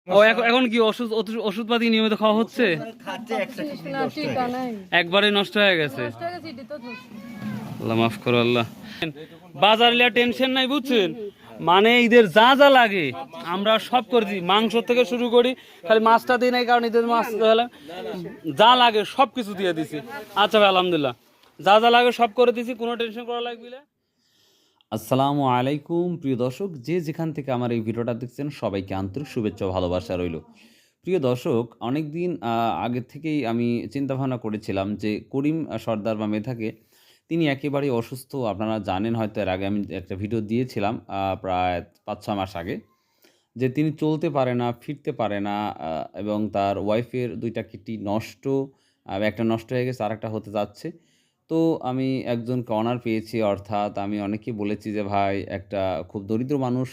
ও এখন কি ওষুধপাতি নিয়মিত খাওয়া হচ্ছে? একবারে নষ্ট হয়ে গেছে। আল্লাহ মাফ করো আল্লাহ। বাজার লিয়া টেনশন নাই বুঝছেন, মানে ঈদের যা যা লাগে আমরা সব করে দিই, মাংস থেকে শুরু করি, খালি মাছটা দিই নাই কারণ ঈদের মাছ যা লাগে সব কিছু দিয়ে দিছি। আচ্ছা ভাই আলহামদুলিল্লাহ, যা যা লাগে সব করে দিছি, কোনো টেনশন করা লাগবে না। আসসালামু আলাইকুম প্রিয় দর্শক, যে যেখান থেকে আমার এই ভিডিওটা দেখছেন সবাইকে আন্তরিক শুভেচ্ছা ও ভালোবাসা রইল। প্রিয় দর্শক, অনেক দিন আগে থেকেই আমি চিন্তাভাবনা করেছিলাম যে করিম সর্দার বা মেধাকে, তিনি একেবারেই অসুস্থ। আপনারা জানেন হয়তো, এর আগে আমি একটা ভিডিও দিয়েছিলাম প্রায় ৫-৬ মাস আগে, যে তিনি চলতে পারে না, ফিরতে পারে না, এবং তার ওয়াইফের ২টা কিডনি নষ্ট, একটা নষ্ট হয়ে গেছে, আরেকটা হতে যাচ্ছে। তো আমি একজনকে অনার পেয়েছি, অর্থাৎ আমি অনেকেই বলেছি যে ভাই একটা খুব দরিদ্র মানুষ,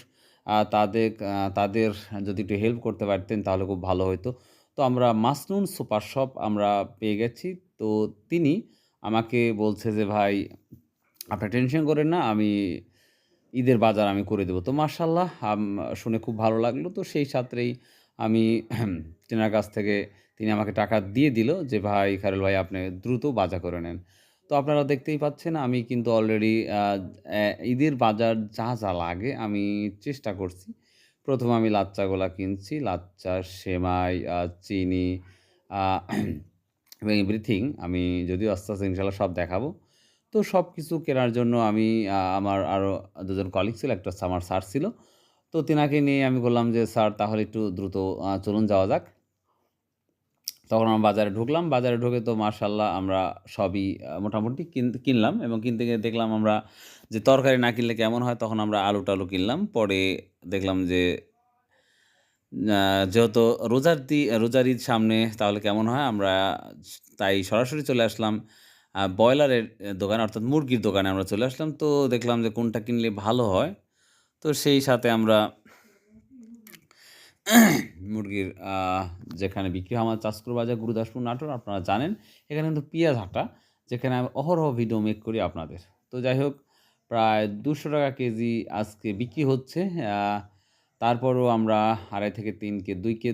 তাদের যদি একটু হেল্প করতে পারতেন তাহলে খুব ভালো হতো। তো আমরা মাসনুন সুপার শপ আমরা পেয়ে গেছি। তো তিনি আমাকে বলছে যে ভাই আপনারা টেনশন করেন না, আমি ঈদের বাজার আমি করে দেবো। তো মাশাআল্লাহ, শুনে খুব ভালো লাগলো। তো সেই সাথেই আমি তেনার কাছ থেকে, তিনি আমাকে টাকা দিয়ে দিল যে ভাই খায়রুল ভাই আপনি দ্রুত বাজার করে নেন। তো আপনারা দেখতেই পাচ্ছেন আমি কিন্তু অলরেডি ঈদের বাজার যা যা লাগে আমি চেষ্টা করছি। প্রথমে আমি লাচ্চাগোলা কিনছি, লাচ্চা, সেমাই, চিনি, আহ, এবং এভরিথিং আমি, যদিও আস্তে আস্তে ইনশাল্লাহ সব দেখাবো। তো সব কিছু কেনার জন্য আমি, আমার আরও ২জন কলিগ ছিল, একটা হচ্ছে আমার স্যার ছিল। তো তেনাকে নিয়ে আমি বললাম যে স্যার তাহলে একটু দ্রুত চলুন যাওয়া যাক। তখন আমরা বাজারে ঢুকলাম। বাজারে ঢুকে তো মাশাআল্লাহ আমরা সবই মোটামুটি কিনলাম, এবং কিনতে গিয়ে দেখলাম আমরা যে তরকারি না কিনলে কেমন হয়, তখন আমরা আলু-টালু কিনলাম। পরে দেখলাম যে যেহেতু রোজার ঈদ সামনে, তাহলে কেমন হয়, আমরা তাই সরাসরি চলে আসলাম ব্রয়লারের দোকানে, অর্থাৎ মুরগির দোকানে আমরা চলে আসলাম। তো দেখলাম যে কোনটা কিনলে ভালো হয়। তো সেই সাথে আমরা মুরগির যেখানে বিক্রি হয়, আমার চাঁচকুর বাজার, গুরুদাসপুর, নাটোর, আপনারা জানেন। এখানে কিন্তু পিঁয়াজ হাটা, যেখানে আমি অহরহ ভিডিও মেক করি আপনাদের। তো যাই হোক, প্রায় ২০০ টাকা কেজি আজকে বিক্রি হচ্ছে। তারপরও আমরা ২.৫ থেকে ৩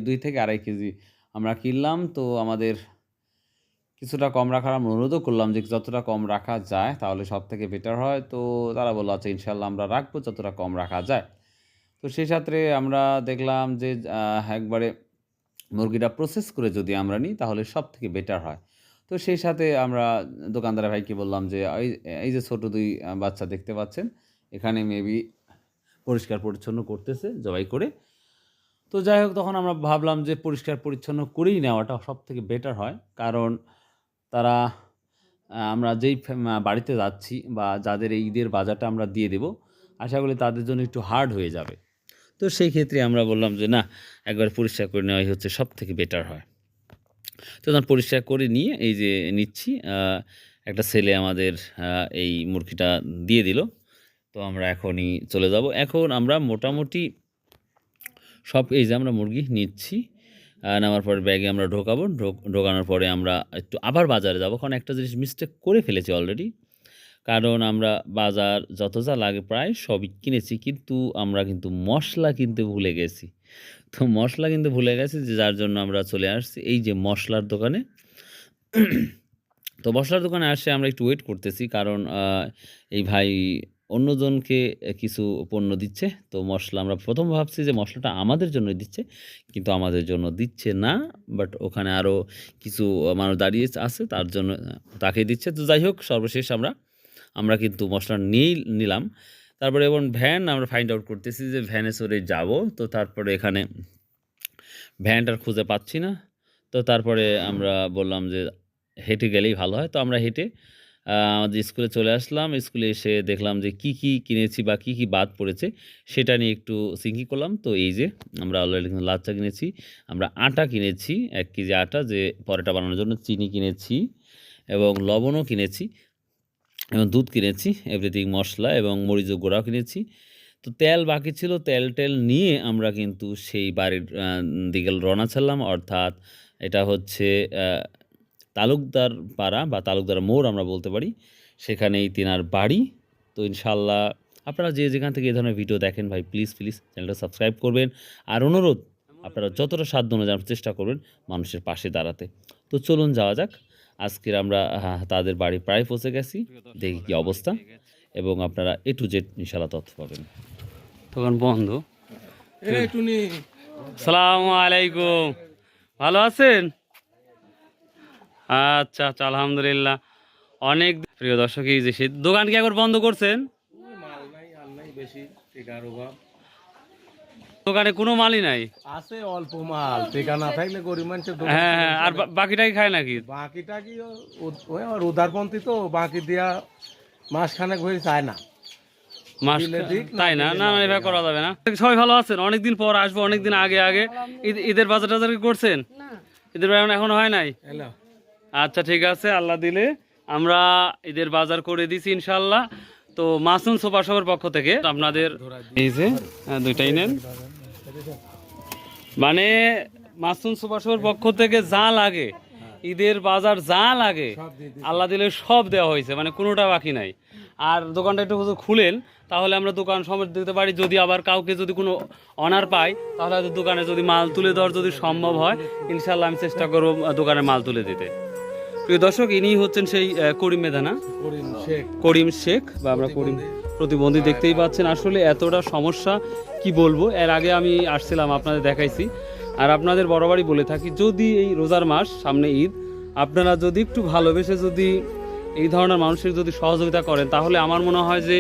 ২ থেকে ২.৫ কেজি আমরা কিনলাম। তো আমাদের কিছুটা কম রাখার আমরা অনুরোধও করলাম যে যতটা কম রাখা যায় তাহলে সবথেকে বেটার হয়। তো তারা বলল আচ্ছা ইনশাআল্লাহ আমরা রাখবো যতটা কম রাখা যায়। তো সেই সাথে আমরা দেখলাম যে একবারে মুরগিটা প্রসেস করে যদি আমরা নিই তাহলে সবথেকে বেটার হয়। তো সেই সাথে আমরা দোকানদার ভাইকে বললাম যে এই যে ছোট ২ বাচ্চা দেখতে পাচ্ছেন, এখানে মেবি পরিষ্কার পরিচ্ছন্ন করতেছে জবাই করে। তো যাই হোক, তখন আমরা ভাবলাম যে পরিষ্কার পরিচ্ছন্ন করেই নেওয়াটা সবথেকে বেটার হয়। কারণ তারা, আমরা যেই বাড়িতে যাচ্ছি বা যাদের এই ঈদের বাজারটা আমরা দিয়ে দেব, আশা করি তাদের জন্য একটু হার্ড হয়ে যাবে। তো সেই ক্ষেত্রে আমরা বললাম যে না, একবার পরিষ্কার করে নেওয়াই হচ্ছে সবথেকে বেটার হয়। তো তখন পরিষ্কার করে নিয়ে এই যে নিচ্ছি, একটা ছেলে আমাদের এই মুরগিটা দিয়ে দিল। তো আমরা এখনই চলে যাব। এখন আমরা মোটামুটি সব, এই যে আমরা মুরগি নিচ্ছি, নেওয়ার পরে ব্যাগে আমরা ঢোকাবো। ঢোকানোর পরে আমরা একটু আবার বাজারে যাব, কারণ একটা জিনিস মিস্টেক করে ফেলেছি অলরেডি। কারণ আমরা বাজার যত যা লাগে প্রায় সবই কিনেছি, কিন্তু আমরা কিন্তু মশলা কিনতে ভুলে গেছি। তো মশলা কিনতে ভুলে গেছি, যে যার জন্য আমরা চলে আসছি এই যে মশলার দোকানে। তো মশলার দোকানে আসে আমরা একটু ওয়েট করতেছি, কারণ এই ভাই অন্যজনকে কিছু পণ্য দিচ্ছে। তো মশলা আমরা প্রথম ভাবছি যে মশলাটা আমাদের জন্য দিচ্ছে, কিন্তু আমাদের জন্য দিচ্ছে না। বাট ওখানে আরও কিছু মানুষ দাঁড়িয়ে আছে, তার জন্য তাকে দিচ্ছে। তো যাই হোক, সর্বশেষ আমরা কিন্তু মশলা নিলাম। তারপরে এবং ভ্যান আমরা ফাইন্ড আউট করতেছি যে ভ্যানে চড়ে যাব। তো তারপরে এখানে ভ্যানটার খুঁজে পাচ্ছি না। তো তারপরে আমরা বললাম যে হেঁটে গেলেই ভালো হয়। তো আমরা হেঁটে আমাদের স্কুলে চলে আসলাম। স্কুলে এসে দেখলাম যে কি কি কিনেছি বা কি কি বাদ পড়েছে সেটা নিয়ে একটু সিঙ্কি করলাম। তো এই যে আমরা অলরেডি কিন্তু লাচ্চা কিনেছি, আমরা আটা কিনেছি ১ কেজি আটা, যে পরোটা বানানোর জন্য, চিনি কিনেছি এবং লবণও কিনেছি এবং দুধ কিনেছি, এভরিথিং, মশলা এবং মরিচের গুঁড়াও কিনেছি। তো তেল বাকি ছিল, তেল নিয়ে আমরা কিন্তু সেই বাড়ির দিকে রওনা ছাড়লাম। অর্থাৎ এটা হচ্ছে তালুকদার পাড়া বা তালুকদার মোড় আমরা বলতে পারি, সেখানেই তিনার বাড়ি। তো ইনশাল্লাহ আপনারা যে যেখান থেকে এই ধরনের ভিডিও দেখেন ভাই, প্লিজ চ্যানেলটা সাবস্ক্রাইব করবেন। আর অনুরোধ, আপনারা যতটা সাধ্য অনুযায়ী চেষ্টা করবেন মানুষের পাশে দাঁড়াতে। তো চলুন যাওয়া যাক। আজকের আমরা তাদের বাড়ি প্রায় পৌঁছে গেছি, দেখি কী অবস্থা, এবং আপনারা A to Z ইনশাল্লাহ তথ্য পাবেন। দোকান বন্ধ। সালামু আলাইকুম, ভালো আছেন? আচ্ছা আচ্ছা, আলহামদুলিল্লাহ। অনেক প্রিয় দর্শক, এই যে দোকান কি একবার বন্ধ করছেন? দোকানে কোনো মালই নাই, আছে অল্প মাল, টেকা না থাকলে গরিব মানুষের দোকান। হ্যাঁ হ্যাঁ, আর বাকিটাই খায় নাকি? বাকিটা কি ওই আমার উদারপন্থী, তো বাকি দিয়া মাসখানেক হয়ে চায় না। মাস তাই না? না না, এভাবে করা যাবে না। সবাই ভালো আছেন? অনেকদিন পর আসবো, অনেকদিন আগে আগে। ঈদের বাজার টাজার কি করছেন? ঈদের বাজার এখনো হয় নাই? আচ্ছা ঠিক আছে, আল্লাহ দিলে আমরা ঈদের বাজার করে দিছি ইনশাল্লাহ। তো মাসুম সুপার শপের পক্ষ থেকে আপনাদের এই যে দুইটাই নেন, মানে মাসুম সুপার শপের পক্ষ থেকে যা লাগে, ঈদের বাজার যা লাগে আল্লাহ দিলে সব দেওয়া হয়েছে, মানে কোনোটা বাকি নাই। আর দোকানটা একটু খুলেন, তাহলে আমরা দোকান সময় দিতে পারি। যদি আবার কাউকে যদি কোনো অনার পাই, তাহলে হয়তো দোকানে যদি মাল তুলে দেওয়ার যদি সম্ভব হয়, ইনশাল্লাহ আমি চেষ্টা করবো দোকানে মাল তুলে দিতে। প্রিয় দর্শক, ইনি হচ্ছেন সেই করিম মেধানা, করিম শেখ, বা আমরা করিম প্রতিবন্ধী। দেখতেই পাচ্ছেন আসলে এতটা সমস্যা কি বলবো। এর আগে আমি আসছিলাম, আপনাদের দেখাইছি। আর আপনাদের বরাবরই বলে থাকি, যদি এই রোজার মাস সামনে ঈদ, আপনারা যদি একটু ভালোবেসে যদি এই ধরনের মানুষের যদি সহযোগিতা করেন, তাহলে আমার মনে হয় যে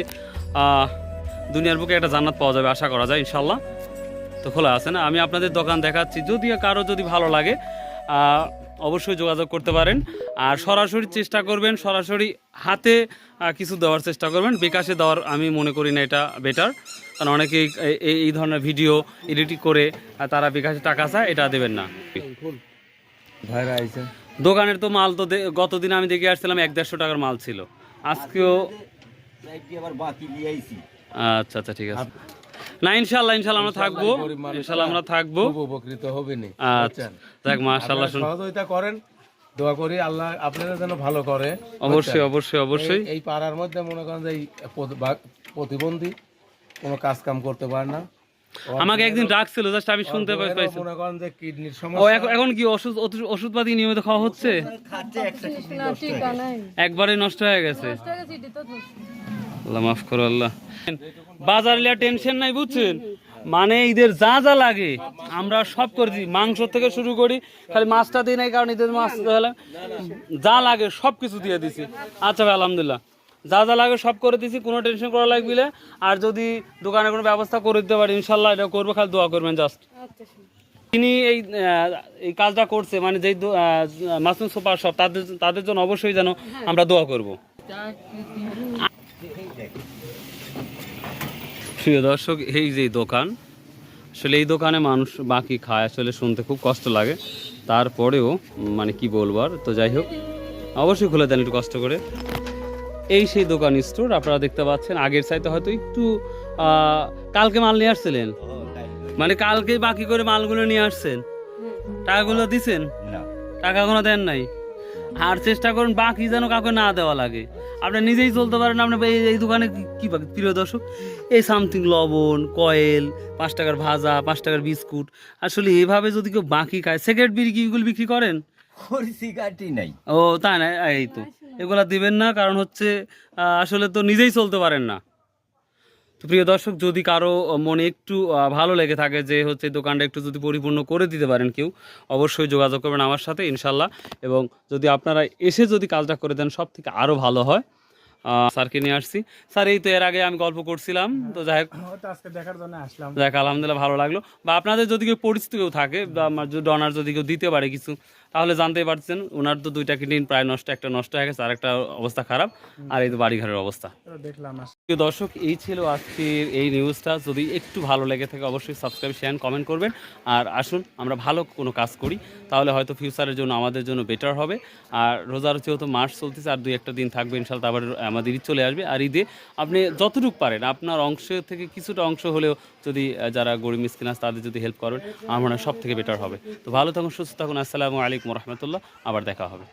দুনিয়ার বুকে একটা জান্নাত পাওয়া যাবে, আশা করা যায় ইনশাল্লাহ। তো খোলা আছে না, আমি আপনাদের দোকান দেখাচ্ছি, যদি কারো যদি ভালো লাগে অবশ্যই যোগাযোগ করতে পারেন। আর সরাসরি চেষ্টা করবেন, সরাসরি হাতে কিছু দেওয়ার চেষ্টা করবেন। বিকাশে দেওয়ার আমি মনে করি না এটা বেটার, কারণ অনেকেই এই ধরনের ভিডিও এডিটিং করে তারা বিকাশে টাকা চায়, এটা দেবেন না। দোকানের তো মাল তো গতদিন আমি দেখে আসছিলাম 100-150 টাকার মাল ছিল, আজকেও। আচ্ছা আচ্ছা ঠিক আছে, না ইনশাল্লাহ ইনশাল্লাহ আমরা থাকবো, ইনশাল্লাহ আমরা থাকবো, উপকৃত হবে না। আচ্ছা যাক, মাশাআল্লাহ, সহযোগিতা করেন, দোয়া করি আল্লাহ আপনারা যেন ভালো করে। অবশ্যই অবশ্যই অবশ্যই। এই পাড়ার মধ্যে মনে করেন যে প্রতিবন্ধী কোনো কাজ কাম করতে পারে না, আমাকে একদিন ডাকছিল, জাস্ট আমি শুনতে পাইছি। মনে করেন যে কিডনির ও সমস্যা। এখন কি ওষুধপাতি নিয়মিত খাওয়া হচ্ছে? একবারে নষ্ট হয়ে গেছে, আল্লাহ মাফ করো আল্লাহ। বাজার লিয়া টেনশন নাই, বুঝছেন? মানে ঈদের যা যা লাগে আমরা সব করে দিই, মাংস থেকে শুরু করি, খালি মাছটা দিই নাই, কারণ ঈদের মাছ যা লাগে সব কিছু দিয়ে দিছি। আচ্ছা ভাই, আলহামদুলিল্লাহ, যা যা লাগে সব করে দিছি, কোনো টেনশন করা লাগবে না। আর যদি দোকানে কোনো ব্যবস্থা করে দিতে পারি ইনশাল্লাহ এটা করবো, খালি দোয়া করবেন জাস্ট। তিনি এই কাজটা করছে, মানে যেই মাসুম সুপার শপ, তাদের জন্য অবশ্যই যেন আমরা দোয়া করব। প্রিয় দর্শক, এই যে দোকান, আসলে এই দোকানে মানুষ বাকি খায়, আসলে শুনতে খুব কষ্ট লাগে, তারপরেও মানে কি বলবো আর। তো যাই হোক, অবশ্যই খুলে দেন একটু কষ্ট করে। এই সেই দোকান স্টোর, আপনারা দেখতে পাচ্ছেন। আগের চাইতে হয়তো একটু কালকে মাল নিয়ে আসছিলেন, মানে কালকে বাকি করে মালগুলো নিয়ে আসছেন, টাকাগুলো দিছেন? টাকা কোনো দেন নাই। আর চেষ্টা করুন বাকি যেন কাউকে না দেওয়া লাগে, আপনি নিজেই চলতে পারেন। আপনার এই দোকানে কি বাকি? প্রিয় দর্শক, এই সামথিং লবণ, কয়েল, 5 টাকার ভাজা, 5 টাকার বিস্কুট, আসলে এভাবে যদি কেউ বাকি খায়, সিগারেট বিড়ি এগুলো বিক্রি করেন? নাই। ও তাই না, এই তো এগুলা দিবেন না, কারণ হচ্ছে আসলে তো নিজেই চলতে পারেন না। তো প্রিয় দর্শক, যদি কারো মনে একটু ভালো লেগে থাকে যে হচ্ছে দোকানটা একটু যদি পরিপূর্ণ করে দিতে পারেন কেউ, অবশ্যই যোগাযোগ করবেন আমার সাথে ইনশাল্লাহ। এবং যদি আপনারা এসে যদি কাজটা করে দেন, সব থেকে আরও ভালো হয়। স্যারকে নিয়ে আসছি। স্যার এই তো এর আগে আমি গল্প করছিলাম, তো যাই হোক আজকে দেখার জন্য আসলাম। যাক, আলহামদুলিল্লাহ ভালো লাগলো। বা আপনাদের যদি কেউ পরিচিত কেউ থাকে, বা আমার যদি ডনার যদি কেউ দিতে পারে কিছু, তাহলে জানতেই পারছেন। ওনার তো 2টা কিডনি প্রায় নষ্ট, একটা নষ্ট হয়ে গেছে, আর একটা অবস্থা খারাপ, আর এই তো বাড়িঘরের অবস্থা দেখলাম। দর্শক, এই ছিল আজকের এই নিউজটা। যদি একটু ভালো লেগে থাকে অবশ্যই সাবস্ক্রাইব, শেয়ার, কমেন্ট করবেন। আর আসুন আমরা ভালো কোনো কাজ করি, তাহলে হয়তো ফিউচারের জন্য আমাদের জন্য বেটার হবে। আর রোজার যেহেতু মাস চলতেছে, আর 2-1 দিন থাকবে ইনশাল্লাহ, আবার আমাদের ঈদ চলে আসবে। আর ঈদে আপনি যতটুকু পারেন আপনার অংশ থেকে কিছুটা অংশ হলেও যদি যারা গরিব মিসকিন আছে তাদের যদি হেল্প করেন, আমার মনে হয় সব থেকে বেটার হবে। তো ভালো থাকুন, সুস্থ থাকুন। আসসালামু আলাইকুম রহমতুল্লাহ, আবার দেখা হবে।